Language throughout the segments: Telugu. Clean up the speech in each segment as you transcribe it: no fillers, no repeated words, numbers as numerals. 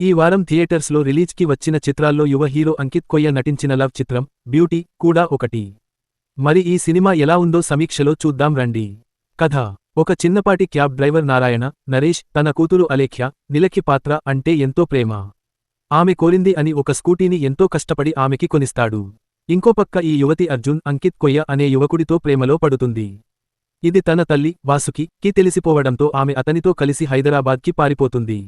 ఈ వారం థియేటర్స్లో రిలీజ్కి వచ్చిన చిత్రాల్లో యువ హీరో అంకిత్ కొయ్య నటించిన లవ్ చిత్రం బ్యూటీ కూడా ఒకటి. మరి ఈ సినిమా ఎలా ఉందో సమీక్షలో చూద్దాం రండి. కథ: ఒక చిన్నపాటి క్యాబ్ డ్రైవర్ నారాయణ నరేష్ తన కూతురు అలేఖ్య నిలకి పాత్ర అంటే ఎంతో ప్రేమ. ఆమె కోరింది అని ఒక స్కూటీని ఎంతో కష్టపడి ఆమెకి కొనిస్తాడు. ఇంకోపక్క ఈ యువతి అర్జున్ అంకిత్ కొయ్య అనే యువకుడితో ప్రేమలో పడుతుంది. ఇది తన తల్లి వాసుకి తెలిసిపోవడంతో ఆమె అతనితో కలిసి హైదరాబాద్కి పారిపోతుంది.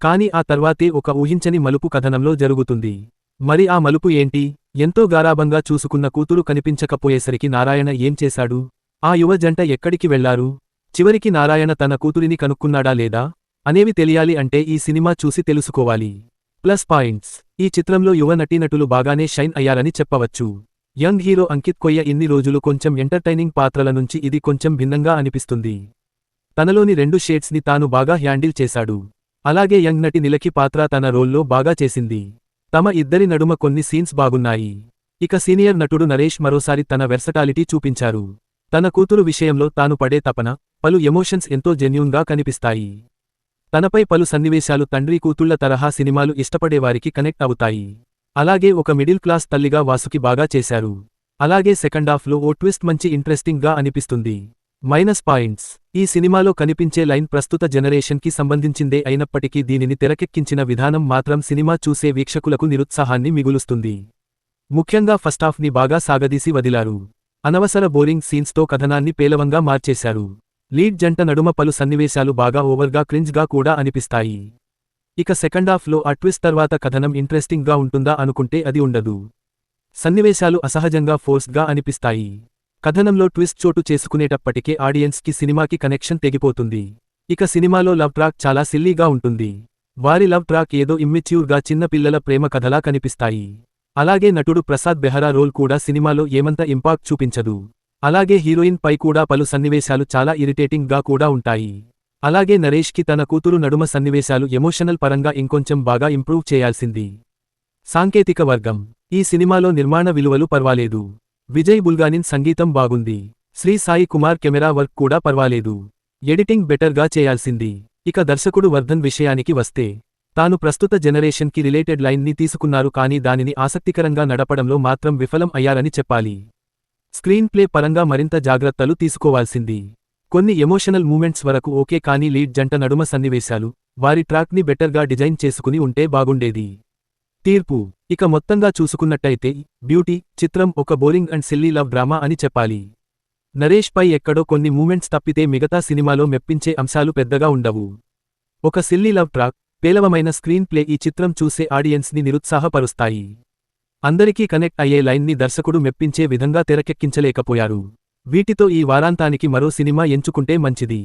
కాని ఆ తర్వాతే ఒక ఊహించని మలుపు కథనంలో జరుగుతుంది. మరి ఆ మలుపు ఏంటి? ఎంతో గారాబంగా చూసుకున్న కూతురు కనిపించకపోయేసరికి నారాయణ ఏం చేశాడు? ఆ యువ జంట ఎక్కడికి వెళ్లారు? చివరికి నారాయణ తన కూతురిని కనుక్కున్నాడా లేదా అనేవి తెలియాలి అంటే ఈ సినిమా చూసి తెలుసుకోవాలి. ప్లస్ పాయింట్స్: ఈ చిత్రంలో యువ నటీనటులు బాగానే షైన్ అయ్యారని చెప్పవచ్చు. యంగ్ హీరో అంకిత్ కొయ్య ఇన్ని రోజులు కొంచెం ఎంటర్టైనింగ్ పాత్రల నుంచి ఇది కొంచెం భిన్నంగా అనిపిస్తుంది. తనలోని 2 షేడ్స్ని తాను బాగా హ్యాండిల్ చేశాడు. అలాగే యంగ్ నటి నిలకి పాత్ర తన రోల్లో బాగా చేసింది. తమ ఇద్దరి నడుమ కొన్ని సీన్స్ బాగున్నాయి. ఇక సీనియర్ నటుడు నరేష్ మరోసారి తన వెర్సటాలిటీ చూపించారు. తన కూతురు విషయంలో తాను పడే తపన, పలు ఎమోషన్స్ ఎంతో జెన్యూన్గా కనిపిస్తాయి. తనపై పలు సన్నివేశాలు తండ్రి కూతుళ్ల తరహా సినిమాలు ఇష్టపడేవారికి కనెక్ట్ అవుతాయి. అలాగే ఒక మిడిల్ క్లాస్ తల్లిగా వాసుకి బాగా చేశారు. అలాగే సెకండాఫ్లో ఓ ట్విస్ట్ మంచి ఇంట్రెస్టింగ్ గా అనిపిస్తుంది. మైనస్ పాయింట్స్: ఈ సినిమాలో కనిపించే లైన్ ప్రస్తుత జనరేషన్కి సంబంధించిందే అయినప్పటికీ దీనిని తెరకెక్కించిన విధానం మాత్రం సినిమా చూసే వీక్షకులకు నిరుత్సాహాన్ని మిగులుస్తుంది. ముఖ్యంగా ఫస్టాఫ్ని బాగా సాగదీసి వదిలారు. అనవసర బోరింగ్ సీన్స్తో కథనాన్ని పేలవంగా మార్చేశారు. లీడ్ జంట నడుమ పలు సన్నివేశాలు బాగా ఓవర్గా క్రింజ్గా కూడా అనిపిస్తాయి. ఇక సెకండాఫ్లో ఆ ట్విస్ట్ తర్వాత కథనం ఇంట్రెస్టింగ్గా ఉంటుందా అనుకుంటే అది ఉండదు. సన్నివేశాలు అసహజంగా ఫోర్స్డ్గా అనిపిస్తాయి. కథనంలో ట్విస్ట్ చోటు చేసుకునేటప్పటికే ఆడియన్స్కి సినిమాకి కనెక్షన్ తెగిపోతుంది. ఇక సినిమాలో లవ్ ట్రాక్ చాలా సిల్లీగా ఉంటుంది. వారి లవ్ ట్రాక్ ఏదో ఇమ్మెచ్యూర్గా చిన్న పిల్లల ప్రేమ కథలా కనిపిస్తాయి. అలాగే నటుడు ప్రసాద్ బెహరా రోల్ కూడా సినిమాలో ఏమంత ఇంపాక్ట్ చూపించదు. అలాగే హీరోయిన్ పై కూడా పలు సన్నివేశాలు చాలా ఇరిటేటింగ్ గా కూడా ఉంటాయి. అలాగే నరేష్కి తన కూతురు నడుమ సన్నివేశాలు ఎమోషనల్ పరంగా ఇంకొంచెం బాగా ఇంప్రూవ్ చేయాల్సింది. సాంకేతిక వర్గం: ఈ సినిమాలో నిర్మాణ విలువలు పర్వాలేదు. విజయ్ బుల్గానిన్ సంగీతం బాగుంది. శ్రీ సాయి కుమార్ కెమెరా వర్క్ కూడా పర్వాలేదు. ఎడిటింగ్ బెటర్గా చేయాల్సింది. ఇక దర్శకుడు వర్ధన్ విషయానికి వస్తే, తాను ప్రస్తుత జనరేషన్కి రిలేటెడ్ లైన్ని తీసుకున్నారు కానీ దానిని ఆసక్తికరంగా నడపడంలో మాత్రం విఫలం అయ్యారని చెప్పాలి. స్క్రీన్ ప్లే పరంగా మరింత జాగ్రత్తలు తీసుకోవాల్సింది. కొన్ని ఎమోషనల్ మూమెంట్స్ వరకు ఓకే కానీ లీడ్ జంట నడుమ సన్నివేశాలు, వారి ట్రాక్ని బెటర్గా డిజైన్ చేసుకుని ఉంటే బాగుండేది. తీర్పు: ఇక మొత్తంగా చూసుకున్నట్టయితే బ్యూటీ చిత్రం ఒక boring and silly love drama అని చెప్పాలి. నరేష్ పై ఎక్కడో కొన్ని మూమెంట్స్ తప్పితే మిగతా సినిమాలో మెప్పించే అంశాలు పెద్దగా ఉండవు. ఒక సిల్లీ లవ్ ట్రాక్, పేలవమైన స్క్రీన్ ప్లే ఈ చిత్రం చూసే ఆడియన్స్ని నిరుత్సాహపరుస్తాయి. అందరికీ కనెక్ట్ అయ్యే లైన్ని దర్శకుడు మెప్పించే విధంగా తెరకెక్కించలేకపోయారు. వీటితో ఈ వారాంతానికి మరో సినిమా ఎంచుకుంటే మంచిది.